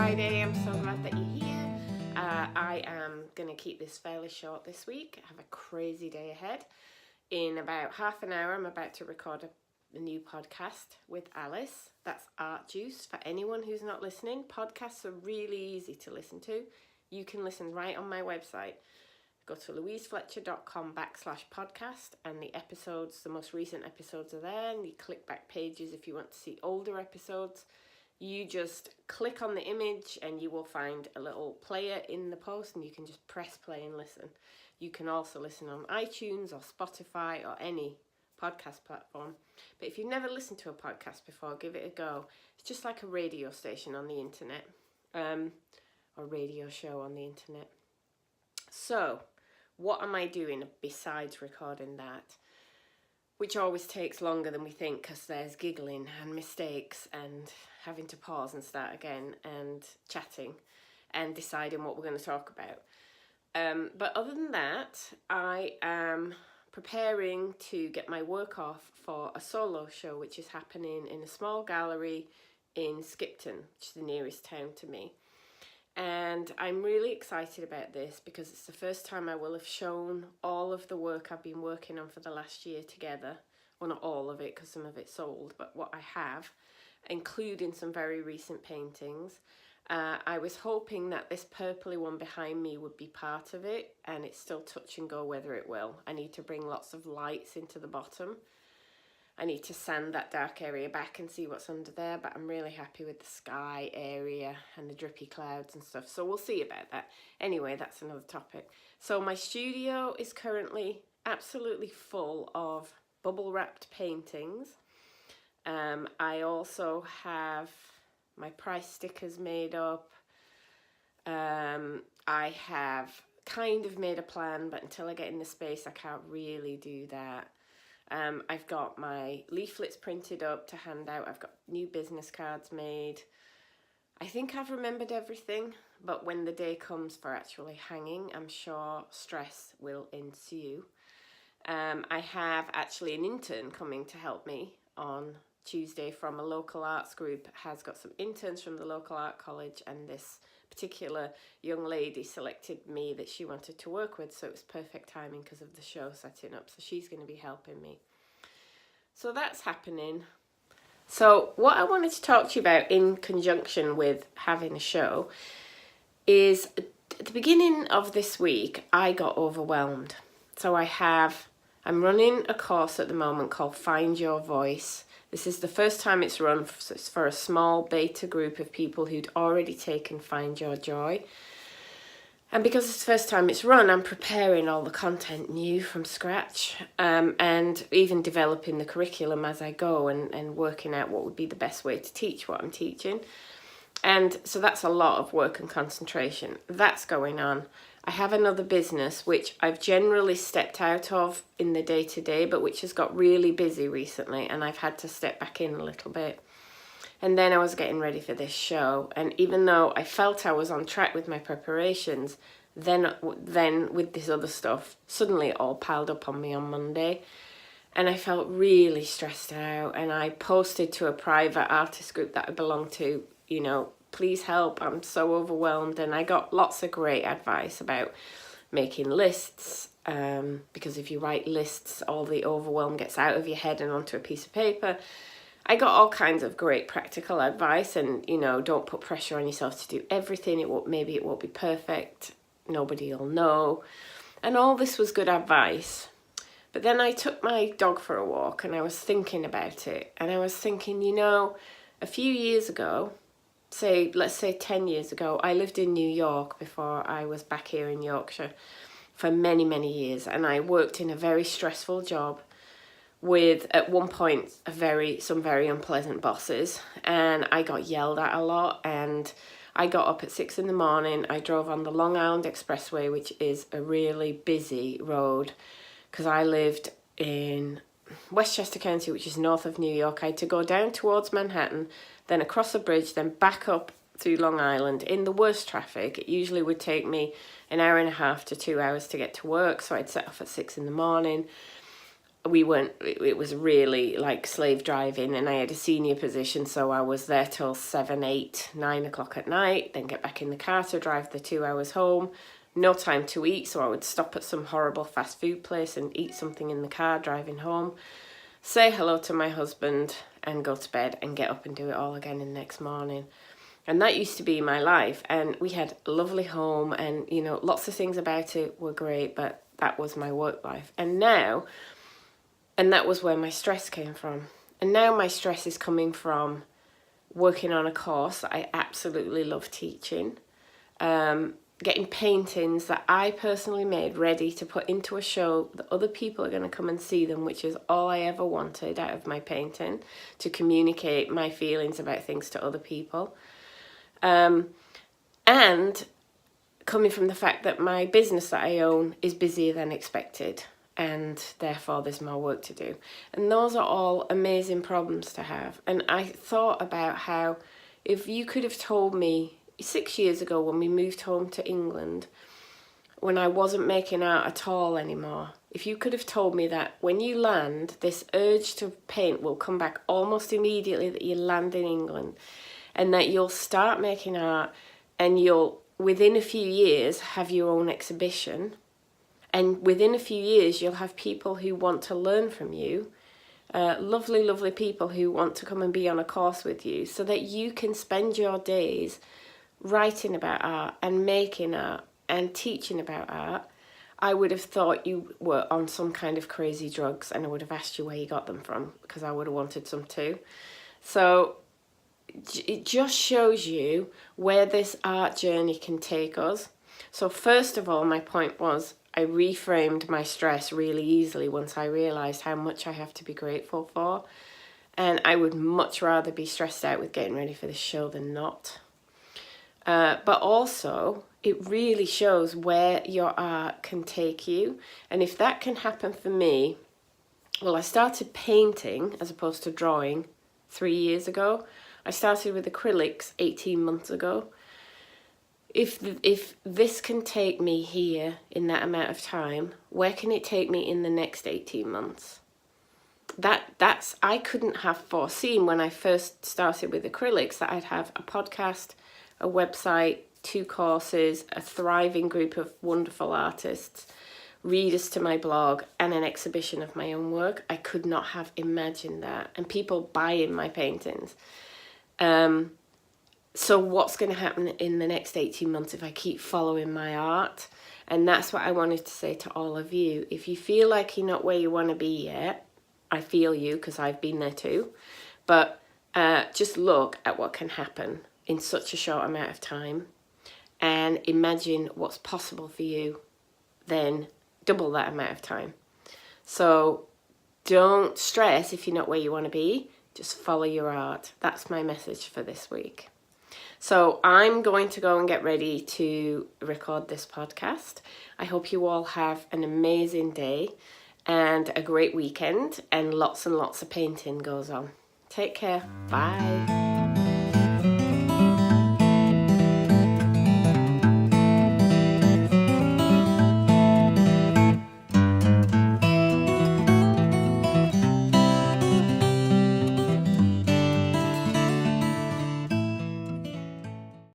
Friday. I'm so glad that you're here. I am going to keep this fairly short this week. I have a crazy day ahead. In about half an hour, I'm about to record a new podcast with Alice. That's Art Juice. For anyone who's not listening, podcasts are really easy to listen to. You can listen right on my website. Go to louisefletcher.com/podcast and the episodes, the most recent episodes are there, and you click back pages if you want to see older episodes. You just click on the image and you will find a little player in the post and you can just press play and listen. You can also listen on iTunes or Spotify or any podcast platform. But if you've never listened to a podcast before, give it a go. It's just like a radio station on the internet, or radio show on the internet. So, what am I doing besides recording that? Which always takes longer than we think because there's giggling and mistakes and having to pause and start again and chatting and deciding what we're going to talk about. But other than that, I am preparing to get my work off for a solo show which is happening in a small gallery in Skipton, which is the nearest town to me. And I'm really excited about this because it's the first time I will have shown all of the work I've been working on for the last year together. Well, not all of it because some of it's sold, but what I have, including some very recent paintings. I was hoping that this purpley one behind me would be part of it, and it's still touch and go whether it will. I need to bring lots of lights into the bottom. I need to sand that dark area back and see what's under there, but I'm really happy with the sky area and the drippy clouds and stuff, so we'll see about that. Anyway, that's another topic. So my studio is currently absolutely full of bubble wrapped paintings. I also have my price stickers made up. I have kind of made a plan, but until I get in the space, I can't really do that. I've got my leaflets printed up to hand out. I've got new business cards made. I think I've remembered everything, but when the day comes for actually hanging, I'm sure stress will ensue. I have actually an intern coming to help me on Tuesday from a local arts group. Has got some interns from the local art college, and this particular young lady selected me that she wanted to work with, so it was perfect timing because of the show setting up. So she's going to be helping me. So that's happening. So what I wanted to talk to you about in conjunction with having a show is at the beginning of this week I got overwhelmed. So I'm running a course at the moment called Find Your Voice. This is the first time it's run. It's for a small beta group of people who'd already taken Find Your Joy. And because it's the first time it's run, I'm preparing all the content new from scratch, and even developing the curriculum as I go and working out what would be the best way to teach what I'm teaching. And so that's a lot of work and concentration. That's going on. I have another business which I've generally stepped out of in the day-to-day, but which has got really busy recently, and I've had to step back in a little bit. And then I was getting ready for this show, and even though I felt I was on track with my preparations, then with this other stuff, suddenly it all piled up on me on Monday, and I felt really stressed out, and I posted to a private artist group that I belong to, please help, I'm so overwhelmed. And I got lots of great advice about making lists, because if you write lists, all the overwhelm gets out of your head and onto a piece of paper. I got all kinds of great practical advice, and don't put pressure on yourself to do everything. Maybe it won't be perfect, nobody will know, and all this was good advice. But then I took my dog for a walk and I was thinking about it, and I was thinking, a few years ago, let's say 10 years ago, I lived in New York before I was back here in Yorkshire for many, many years, and I worked in a very stressful job with, at one point, some very unpleasant bosses, and I got yelled at a lot, and I got up at 6 a.m. I drove on the Long Island Expressway, which is a really busy road, because I lived in Westchester County, which is north of New York. I had to go down towards Manhattan, then across a bridge, then back up through Long Island in the worst traffic. It usually would take me an hour and a half to 2 hours to get to work, so I'd set off at 6 a.m. we weren't, it was really like slave driving, and I had a senior position, so I was there till 7, 8, 9 o'clock at night, then get back in the car to drive the 2 hours home. No time to eat, so I would stop at some horrible fast food place and eat something in the car driving home, say hello to my husband and go to bed and get up and do it all again the next morning. And that used to be my life, and we had a lovely home, and you know, lots of things about it were great, but that was my work life. And that was where my stress came from. And now my stress is coming from working on a course that I absolutely love teaching, getting paintings that I personally made ready to put into a show that other people are going to come and see them, which is all I ever wanted out of my painting, to communicate my feelings about things to other people. And coming from the fact that my business that I own is busier than expected, and therefore there's more work to do. And those are all amazing problems to have. And I thought about how, if you could have told me 6 years ago when we moved home to England, when I wasn't making art at all anymore, if you could have told me that when you land, this urge to paint will come back almost immediately that you land in England, and that you'll start making art and you'll, within a few years, have your own exhibition, and within a few years you'll have people who want to learn from you, lovely, lovely people who want to come and be on a course with you, so that you can spend your days writing about art and making art and teaching about art, I would have thought you were on some kind of crazy drugs, and I would have asked you where you got them from, because I would have wanted some too. So it just shows you where this art journey can take us. So first of all, my point was, I reframed my stress really easily once I realised how much I have to be grateful for. And I would much rather be stressed out with getting ready for this show than not. But also, it really shows where your art can take you. And if that can happen for me, well, I started painting as opposed to drawing 3 years ago. I started with acrylics 18 months ago. If this can take me here in that amount of time, where can it take me in the next 18 months? That's I couldn't have foreseen when I first started with acrylics that I'd have a podcast, a website, 2 courses, a thriving group of wonderful artists, readers to my blog, and an exhibition of my own work. I could not have imagined that, and people buying my paintings. So what's going to happen in the next 18 months if I keep following my art? And that's what I wanted to say to all of you. If you feel like you're not where you want to be yet, I feel you, because I've been there too. But just look at what can happen in such a short amount of time and imagine what's possible for you, then double that amount of time. So don't stress if you're not where you want to be. Just follow your art. That's my message for this week. So I'm going to go and get ready to record this podcast. I hope you all have an amazing day and a great weekend, and lots of painting goes on. Take care. Bye.